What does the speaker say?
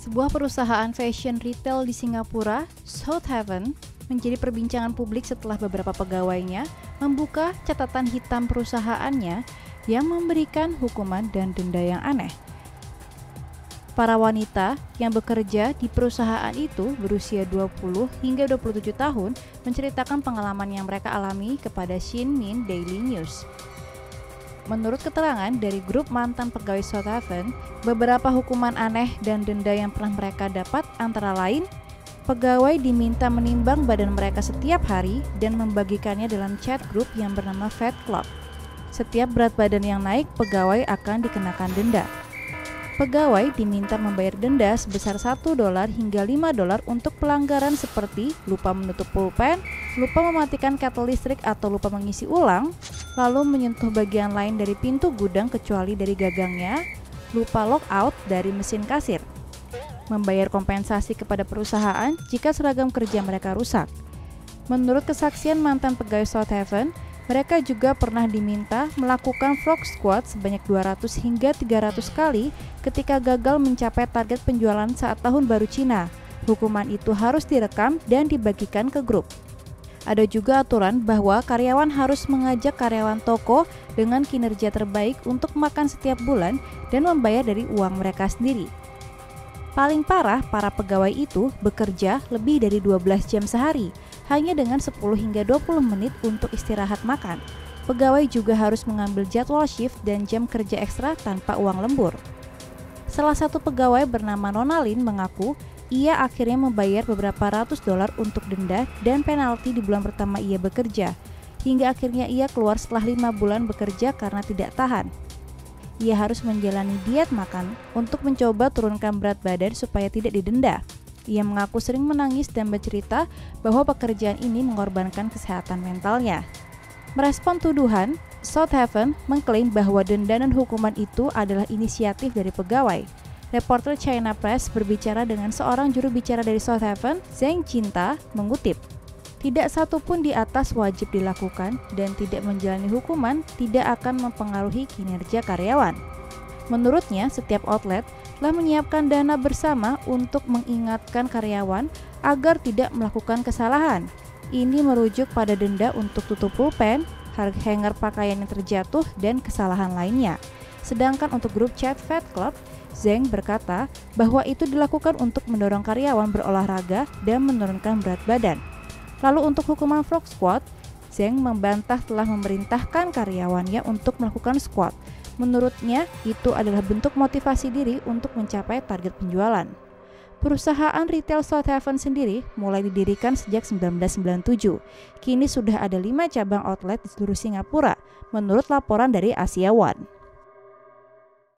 Sebuah perusahaan fashion retail di Singapura, Southaven, menjadi perbincangan publik setelah beberapa pegawainya membuka catatan hitam perusahaannya yang memberikan hukuman dan denda yang aneh. Para wanita yang bekerja di perusahaan itu berusia 20 hingga 27 tahun menceritakan pengalaman yang mereka alami kepada Shin Min Daily News. Menurut keterangan dari grup mantan pegawai Southaven, beberapa hukuman aneh dan denda yang pernah mereka dapat antara lain, pegawai diminta menimbang badan mereka setiap hari dan membagikannya dalam chat group yang bernama Fat Club. Setiap berat badan yang naik, pegawai akan dikenakan denda. Pegawai diminta membayar denda sebesar $1 hingga $5 untuk pelanggaran seperti lupa menutup pulpen, lupa mematikan ketel listrik atau lupa mengisi ulang, lalu menyentuh bagian lain dari pintu gudang kecuali dari gagangnya, lupa logout dari mesin kasir, membayar kompensasi kepada perusahaan jika seragam kerja mereka rusak. Menurut kesaksian mantan pegawai Southaven, mereka juga pernah diminta melakukan frog squat sebanyak 200 hingga 300 kali ketika gagal mencapai target penjualan saat Tahun Baru Cina. Hukuman itu harus direkam dan dibagikan ke grup. Ada juga aturan bahwa karyawan harus mengajak karyawan toko dengan kinerja terbaik untuk makan setiap bulan dan membayar dari uang mereka sendiri. Paling parah, para pegawai itu bekerja lebih dari 12 jam sehari, hanya dengan 10 hingga 20 menit untuk istirahat makan. Pegawai juga harus mengambil jadwal shift dan jam kerja ekstra tanpa uang lembur. Salah satu pegawai bernama Nonalin mengaku ia akhirnya membayar beberapa ratus dolar untuk denda dan penalti di bulan pertama ia bekerja, hingga akhirnya ia keluar setelah 5 bulan bekerja karena tidak tahan. Ia harus menjalani diet makan untuk mencoba turunkan berat badan supaya tidak didenda. Ia mengaku sering menangis dan bercerita bahwa pekerjaan ini mengorbankan kesehatan mentalnya. Merespon tuduhan, Southaven mengklaim bahwa denda dan hukuman itu adalah inisiatif dari pegawai. Reporter China Press berbicara dengan seorang juru bicara dari Southaven, Zheng Cinta, mengutip, "Tidak satu pun di atas wajib dilakukan dan tidak menjalani hukuman tidak akan mempengaruhi kinerja karyawan." Menurutnya, setiap outlet telah menyiapkan dana bersama untuk mengingatkan karyawan agar tidak melakukan kesalahan. Ini merujuk pada denda untuk tutup pulpen, hanger pakaian yang terjatuh, dan kesalahan lainnya. Sedangkan untuk grup chat Fat Club, Zheng berkata bahwa itu dilakukan untuk mendorong karyawan berolahraga dan menurunkan berat badan. Lalu untuk hukuman frog squat, Zheng membantah telah memerintahkan karyawannya untuk melakukan squat. Menurutnya, itu adalah bentuk motivasi diri untuk mencapai target penjualan. Perusahaan retail Southaven sendiri mulai didirikan sejak 1997. Kini sudah ada 5 cabang outlet di seluruh Singapura, menurut laporan dari Asia One.